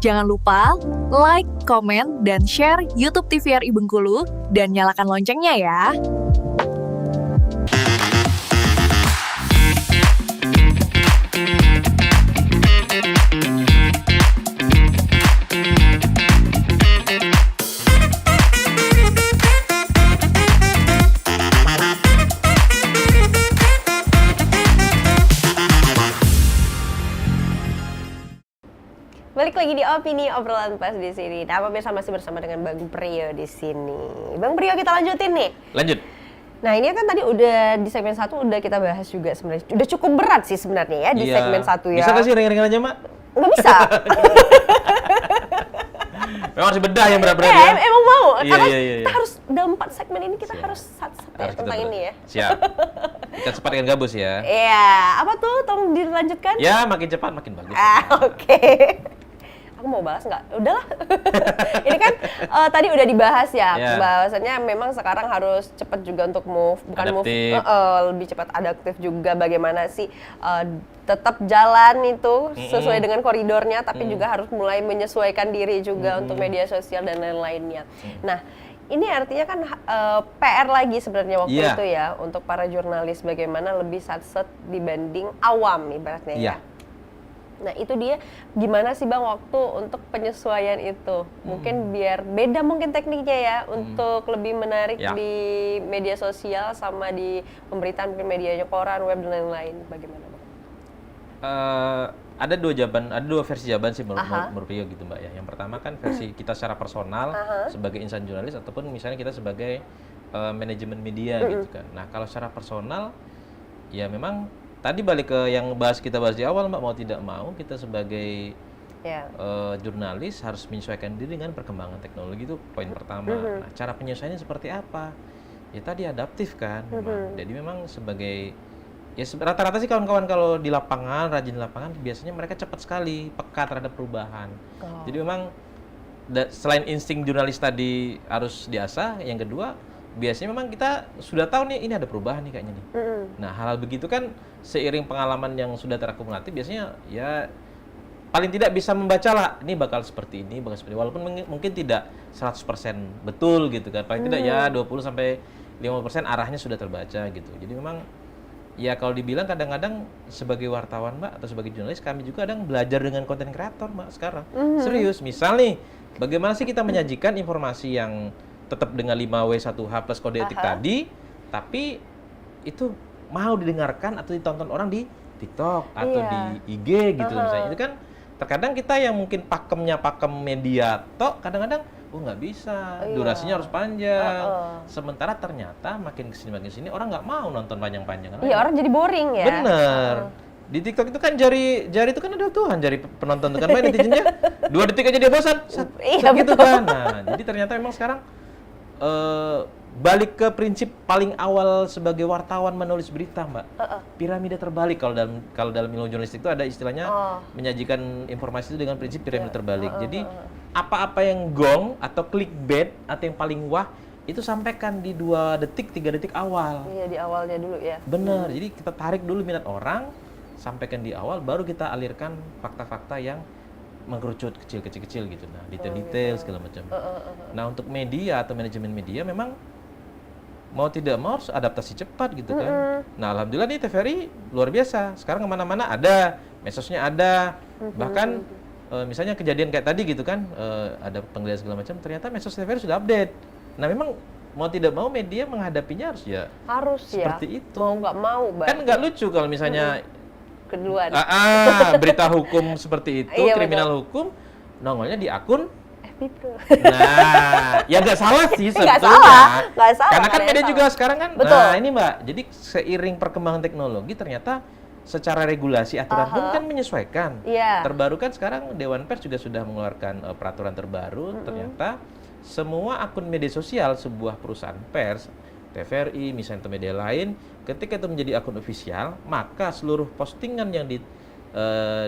Jangan lupa like, komen, dan share YouTube TVRI Bengkulu dan nyalakan loncengnya ya. Balik lagi di Opini Obrolan Pas di sini. Nah, pemirsa masih bersama dengan Bang Priyo di sini. Bang Priyo, kita lanjutin nih. Lanjut. Nah, ini kan tadi udah di segmen 1 udah kita bahas juga sebenarnya. Udah cukup berat sih sebenarnya ya di segmen 1 ya. Bisa nggak sih ringan-ringan aja, Mak? Nggak bisa. Memang harus bedah yang berat-berat ya. Emang mau. Iya, Karena iya. kita harus dalam 4 segmen ini kita harus Harus tentang kita ini ya. Siap. Kita cepatkan gabus ya. Iya. Apa tuh? Tolong dilanjutkan. Ya, makin cepat makin bagus. Oke. Aku mau balas nggak? Udahlah. Ini kan tadi udah dibahas ya, Yeah. bahwasannya memang sekarang harus cepat juga untuk move, bukan Adaptif. lebih cepat adaptif juga. Bagaimana sih tetap jalan itu sesuai dengan koridornya, tapi juga harus mulai menyesuaikan diri juga untuk media sosial dan lain-lainnya. Nah, ini artinya kan PR lagi sebenarnya waktu Yeah. itu ya untuk para jurnalis, bagaimana lebih satset dibanding awam ibaratnya ya. Yeah. Nah, itu dia gimana sih Bang waktu untuk penyesuaian itu? Mungkin biar beda mungkin tekniknya ya untuk lebih menarik Ya. di media sosial sama di pemberitaan mungkin medianya koran, web dan lain-lain. Bagaimana Bang? Ada dua versi jawaban sih menurut Rio gitu, Mbak ya. Yang pertama kan versi kita secara personal sebagai insan jurnalis ataupun misalnya kita sebagai manajemen media gitu kan. Nah, kalau secara personal ya memang tadi balik ke yang kita bahas di awal, Mbak, mau tidak mau kita sebagai jurnalis harus menyesuaikan diri dengan perkembangan teknologi, itu poin pertama. Nah, cara penyesuaiannya seperti apa? Ya tadi adaptif kan. Jadi memang sebagai rata-rata sih kawan-kawan kalau di lapangan, rajin di lapangan, biasanya mereka cepat sekali peka terhadap perubahan. Jadi memang selain insting jurnalis tadi harus diasah, yang kedua biasanya memang kita sudah tahu nih ini ada perubahan nih kayaknya nih. Nah, hal-hal begitu kan seiring pengalaman yang sudah terakumulatif biasanya ya paling tidak bisa membaca lah ini bakal seperti ini, walaupun mungkin tidak 100% betul gitu kan. Paling tidak ya 20 sampai 50% arahnya sudah terbaca gitu. Jadi memang ya kalau dibilang kadang-kadang sebagai wartawan, Mbak, atau sebagai jurnalis kami juga kadang belajar dengan konten kreator, Mbak, sekarang. Serius, misal nih bagaimana sih kita menyajikan informasi yang tetap dengan 5W1H plus kode etik tadi, tapi itu mau didengarkan atau ditonton orang di TikTok atau di IG gitu misalnya. Itu kan terkadang kita yang mungkin pakemnya pakem media tok, kadang-kadang nggak bisa, durasinya harus panjang. Sementara ternyata makin kesini orang nggak mau nonton panjang-panjang. Iya, orang jadi boring ya. Bener. Di TikTok itu kan jari itu kan ada Tuhan, jari penonton itu kan main netizennya 2 detik aja dia bosan. Iya, gitu betul. kan. Nah, jadi ternyata memang sekarang balik ke prinsip paling awal sebagai wartawan menulis berita, Mbak. Piramida terbalik kalau dalam ilmu jurnalistik itu ada istilahnya menyajikan informasi itu dengan prinsip piramida terbalik. Jadi apa-apa yang gong atau clickbait atau yang paling wah itu sampaikan di 2 detik, 3 detik awal. Iya, di awalnya dulu ya. Bener. Jadi kita tarik dulu minat orang, sampaikan di awal, baru kita alirkan fakta-fakta yang mengerucut kecil-kecil gitu. Nah, detail-detail segala macam. Nah, untuk media atau manajemen media memang mau tidak mau harus adaptasi cepat gitu kan. Nah, alhamdulillah nih TVRI luar biasa. Sekarang kemana-mana ada, medsosnya ada. Bahkan misalnya kejadian kayak tadi gitu kan, ada penggeledahan segala macam, ternyata medsos TVRI sudah update. Nah, memang mau tidak mau media menghadapinya harus seperti itu. Mau nggak mau, Kan nggak lucu kalau misalnya keduluan. berita hukum seperti itu, Iya, kriminal hukum, nongolnya di akun Itu. Nah, ya nggak salah sih sebetulnya. Nggak salah. Karena kan media juga sekarang kan, Betul. nah ini Mbak, jadi seiring perkembangan teknologi ternyata secara regulasi aturan pun kan menyesuaikan. Iya. Terbaru kan sekarang Dewan Pers juga sudah mengeluarkan peraturan terbaru, ternyata semua akun media sosial sebuah perusahaan pers, TVRI, misalnya atau media lain, ketika itu menjadi akun ofisial, maka seluruh postingan yang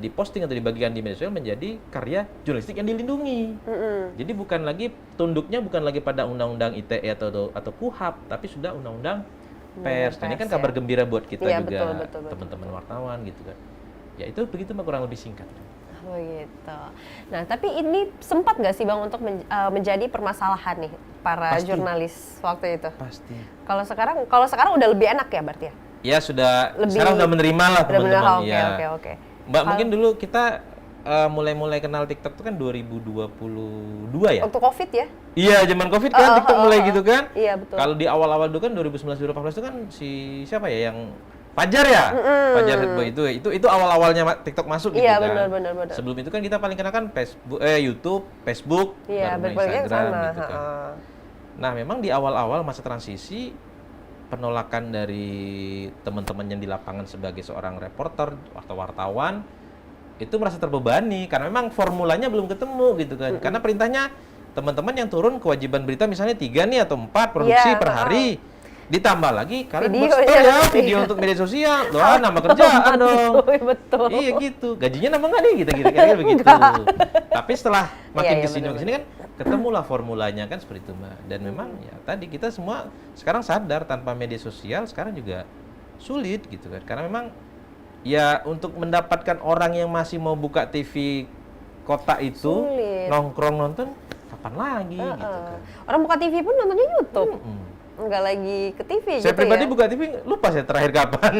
diposting atau dibagikan di media sosial menjadi karya jurnalistik yang dilindungi. Jadi tunduknya bukan lagi pada undang-undang ITE atau KUHP, tapi sudah undang-undang pers. Nah, ini kan kabar gembira buat kita juga, teman-teman wartawan gitu kan. Ya itu begitu Mbak, kurang lebih singkat. Begitu. Nah, tapi ini sempat nggak sih Bang untuk menjadi permasalahan nih para Pasti. jurnalis waktu itu? Pasti. Kalau sekarang udah lebih enak ya berarti ya? Ya sudah, Lebih- sekarang udah menerima lah Udah bener, teman-teman. oke, Ya. oke. Mbak, mungkin dulu kita mulai-mulai kenal TikTok itu kan 2022 ya? Waktu COVID ya? Iya, zaman Covid kan TikTok mulai gitu kan? Iya, betul. Kalau di awal-awal dulu kan 2019-2018 itu kan si siapa ya yang Fajar ya? Fajar Headboy itu awal-awalnya TikTok masuk gitu Iya, kan. benar. Sebelum itu kan kita paling kenal kan YouTube, Facebook, Iya, baru berbagai Instagram sama. gitu kan. Nah, memang di awal-awal masa transisi penolakan dari teman-teman yang di lapangan sebagai seorang reporter atau wartawan itu merasa terbebani karena memang formulanya belum ketemu gitu kan. Karena perintahnya teman-teman yang turun kewajiban berita misalnya 3 nih atau 4 produksi Iya, per hari. Ditambah lagi kalian Video, buat ya. video untuk media sosial. Loh, nama kerjaan dong. Betul. Iya gitu. Gajinya nambah nggak nih? Kira-kira begitu. Tapi setelah makin Iya, kesini kan ketemulah formulanya kan seperti itu, Mbak. Dan memang ya tadi kita semua sekarang sadar tanpa media sosial sekarang juga sulit gitu kan. Karena memang ya untuk mendapatkan orang yang masih mau buka TV kota itu Sulit. nongkrong nonton kapan lagi gitu kan. Orang buka TV pun nontonnya YouTube. Mm-mm. Nggak lagi ke TV Saya gitu pribadi ya? buka TV lupa saya terakhir kapan.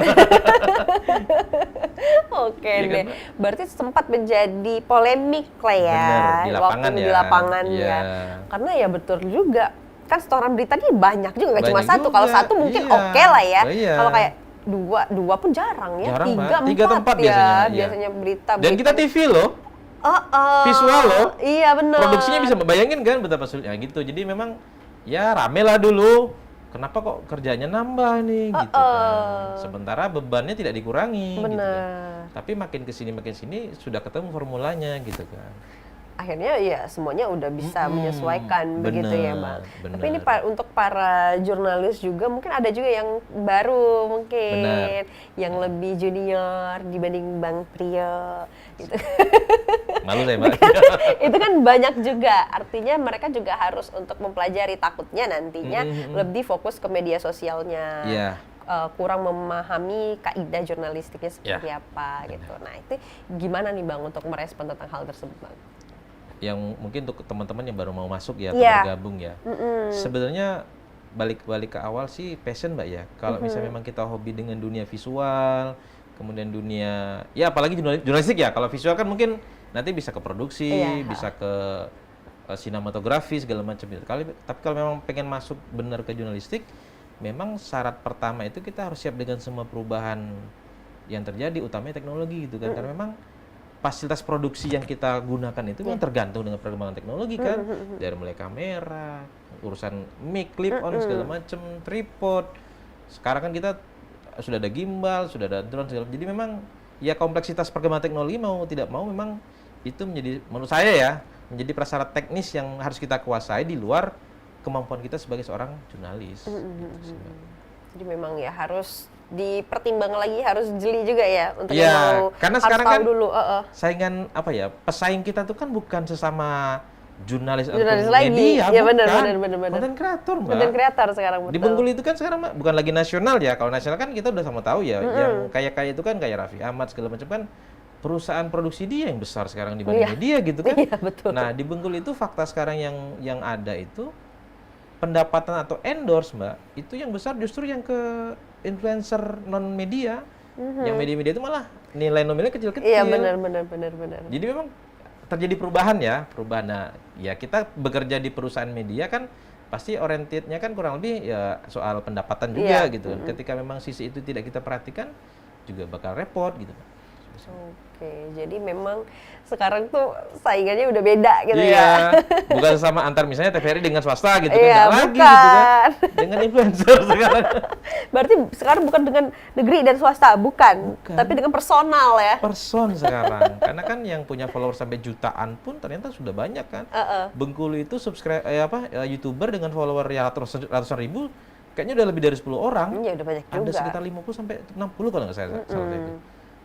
Oke Iya deh. kan, Berarti sempat menjadi polemik lah ya. Bener, di lapangan waktu ya. di lapangan Iya. ya. Karena ya betul juga. Kan setoran berita ini banyak juga, nggak cuma Banyak satu. Kalau juga, satu mungkin iya. oke lah ya. Oh, iya. Kalau kayak dua pun jarang ya. Jarang, Mbak. 3, 3 atau 4 4 ya. biasanya, iya. Biasanya berita. Dan kita TV loh. Visual loh. Iya benar. Produksinya bisa bayangin kan betapa sulitnya gitu. Jadi memang ya rame lah dulu. Kenapa kok kerjanya nambah nih gitu kan. Sementara bebannya tidak dikurangi gitu kan. Benar. Tapi makin kesini sudah ketemu formulanya gitu kan. Akhirnya ya semuanya udah bisa menyesuaikan begitu ya Bang. bener. Tapi ini untuk para jurnalis juga mungkin ada juga yang baru mungkin Bener. yang lebih junior dibanding Bang Priyo gitu. Malu saya, Mbak. Itu kan banyak juga, artinya mereka juga harus untuk mempelajari, takutnya nantinya lebih fokus ke media sosialnya. Iya. Kurang memahami kaidah jurnalistiknya seperti apa gitu. Nah, itu gimana nih Bang untuk merespon tentang hal tersebut Bang? Yang mungkin untuk teman-teman yang baru mau masuk ya, Iya. bergabung ya. Sebenarnya balik ke awal sih passion, Mbak ya. Kalau misalnya memang kita hobi dengan dunia visual, kemudian dunia ya apalagi jurnalistik ya. Kalau visual kan mungkin nanti bisa ke produksi, Iya. bisa ke sinematografi segala macam itu. Tapi kalau memang pengen masuk benar ke jurnalistik, memang syarat pertama itu kita harus siap dengan semua perubahan yang terjadi, utamanya teknologi gitu kan. Karena memang fasilitas produksi yang kita gunakan itu memang tergantung dengan perkembangan teknologi kan. Dari mulai kamera, urusan mic, clip on segala macam, tripod. Sekarang kan kita sudah ada gimbal, sudah ada drone segala. Jadi memang ya kompleksitas perkembangan teknologi mau tidak mau memang itu menjadi, menurut saya ya, menjadi prasyarat teknis yang harus kita kuasai di luar kemampuan kita sebagai seorang jurnalis. Gitu sih, Mbak. Jadi memang ya harus dipertimbangkan lagi, harus jeli juga ya untuk Iya, yang mau karena harus sekarang tahu kan dulu. saingan apa ya, pesaing kita tuh kan bukan sesama jurnalis Jurnalis atau lagi. media, Iya, bukan. benar. Konten kreator, Mbak. Konten kreator sekarang betul. Di Bengkulu itu kan sekarang Mbak, bukan lagi nasional ya. Kalau nasional kan kita udah sama tahu ya, yang kaya-kaya itu kan kayak Raffi Ahmad segala macam kan perusahaan produksi dia yang besar sekarang dibanding media gitu kan. Iya, betul. Nah, di Bengkulu itu fakta sekarang yang ada itu pendapatan atau endorse, Mbak, itu yang besar justru yang ke influencer non media. Yang media-media itu malah nilai nominalnya kecil-kecil. Iya, benar. Jadi memang terjadi perubahan ya, perubahan. Nah, ya kita bekerja di perusahaan media kan pasti orientednya kan kurang lebih ya soal pendapatan juga Iya. gitu kan. Ketika memang sisi itu tidak kita perhatikan juga bakal repot gitu. Oke, jadi memang sekarang tuh saingannya udah beda gitu Iya, ya. bukan sama antar misalnya TVRI dengan swasta gitu kan, Iya, nggak lagi gitu kan. bukan. Dengan influencer sekarang. Berarti sekarang bukan dengan negeri dan swasta, bukan. Tapi dengan personal ya. Person sekarang. Karena kan yang punya follower sampai jutaan pun ternyata sudah banyak kan. Bengkulu itu YouTuber dengan follower ya ratusan ribu kayaknya udah lebih dari 10 orang. Iya, udah banyak juga. Ada sekitar 50 sampai 60 kalau nggak salah itu.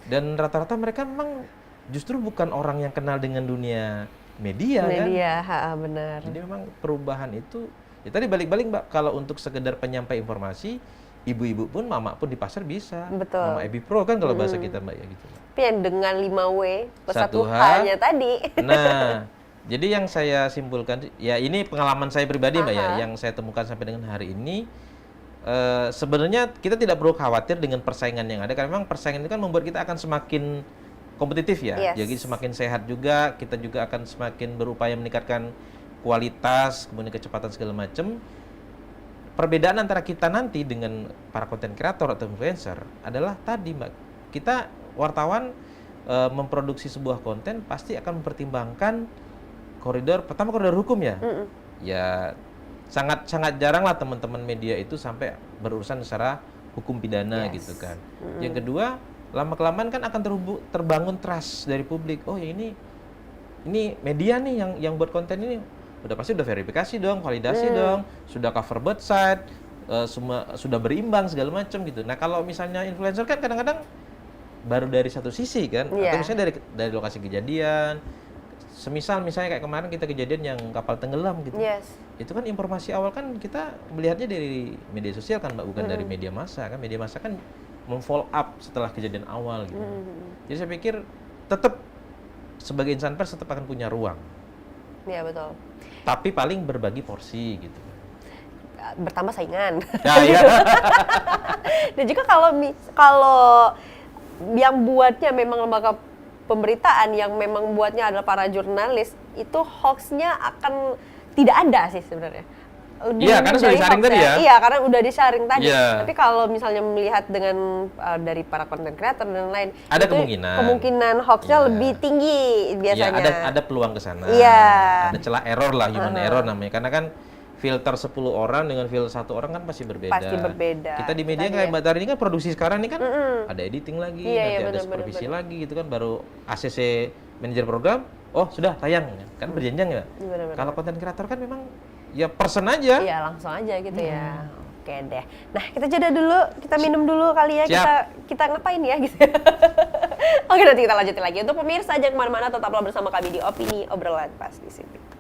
Dan rata-rata mereka memang justru bukan orang yang kenal dengan dunia media kan. Media, benar. Jadi memang perubahan itu ya tadi balik-balik Mbak, kalau untuk sekedar penyampai informasi ibu-ibu pun, mama pun di pasar bisa. Betul. Mama Ebi Pro kan kalau bahasa kita Mbak ya gitu. Tapi yang dengan 5W plus Satu 1H-nya tadi. Nah, jadi yang saya simpulkan, ya ini pengalaman saya pribadi Mbak ya, yang saya temukan sampai dengan hari ini, sebenarnya kita tidak perlu khawatir dengan persaingan yang ada, karena memang persaingan itu kan membuat kita akan semakin kompetitif ya. Yes. Jadi semakin sehat juga, kita juga akan semakin berupaya meningkatkan kualitas, kemudian kecepatan segala macam. Perbedaan antara kita nanti dengan para konten kreator atau influencer adalah tadi Mbak, kita wartawan memproduksi sebuah konten pasti akan mempertimbangkan pertama koridor hukum ya. Ya sangat jarang lah teman-teman media itu sampai berurusan secara hukum pidana gitu kan. Yang kedua, lama-kelamaan kan akan terbangun trust dari publik. Oh ya ini media nih yang buat konten ini udah pasti udah verifikasi dong, validasi dong, sudah cover both side, semua sudah berimbang segala macam gitu. Nah kalau misalnya influencer kan kadang-kadang baru dari satu sisi kan, atau misalnya dari lokasi kejadian. Misalnya kayak kemarin kita kejadian yang kapal tenggelam gitu. Itu kan informasi awal kan kita melihatnya dari media sosial kan Mbak, bukan dari media massa kan. Media massa kan memfollow up setelah kejadian awal gitu. Jadi saya pikir tetap sebagai insan pers tetap akan punya ruang. Iya betul. Tapi paling berbagi porsi gitu. Bertambah saingan. Ya, iya. Dan juga kalau yang buatnya memang lembaga pemberitaan, yang memang buatnya adalah para jurnalis, itu hoax-nya akan tidak ada sih sebenarnya. Iya, karena sudah disaring tadi ya. Iya, karena udah disaring tadi. Yeah. Tapi kalau misalnya melihat dengan dari para content creator dan lain, ada itu kemungkinan hoax-nya lebih tinggi biasanya. Iya, ada peluang ke sana. Iya. Ada celah error lah, human error namanya. Karena kan filter 10 orang dengan filter 1 orang kan pasti berbeda. Pasti berbeda. Kita di media kayak Mbak Tari ini kan produksi sekarang ini kan ada editing lagi, nanti ada supervisi lagi gitu kan, baru ACC manajer program, oh sudah tayang kan berjenjang ya. Kalau konten kreator kan memang ya person aja. Iya, langsung aja gitu ya. Oke deh. Nah, kita jeda dulu, kita minum dulu kali ya. Kita ngapain ya gitu. Oke, nanti kita lanjutin lagi. Untuk pemirsa jangan kemana-mana, tetaplah bersama kami di Opini Obrolan Pas di sini.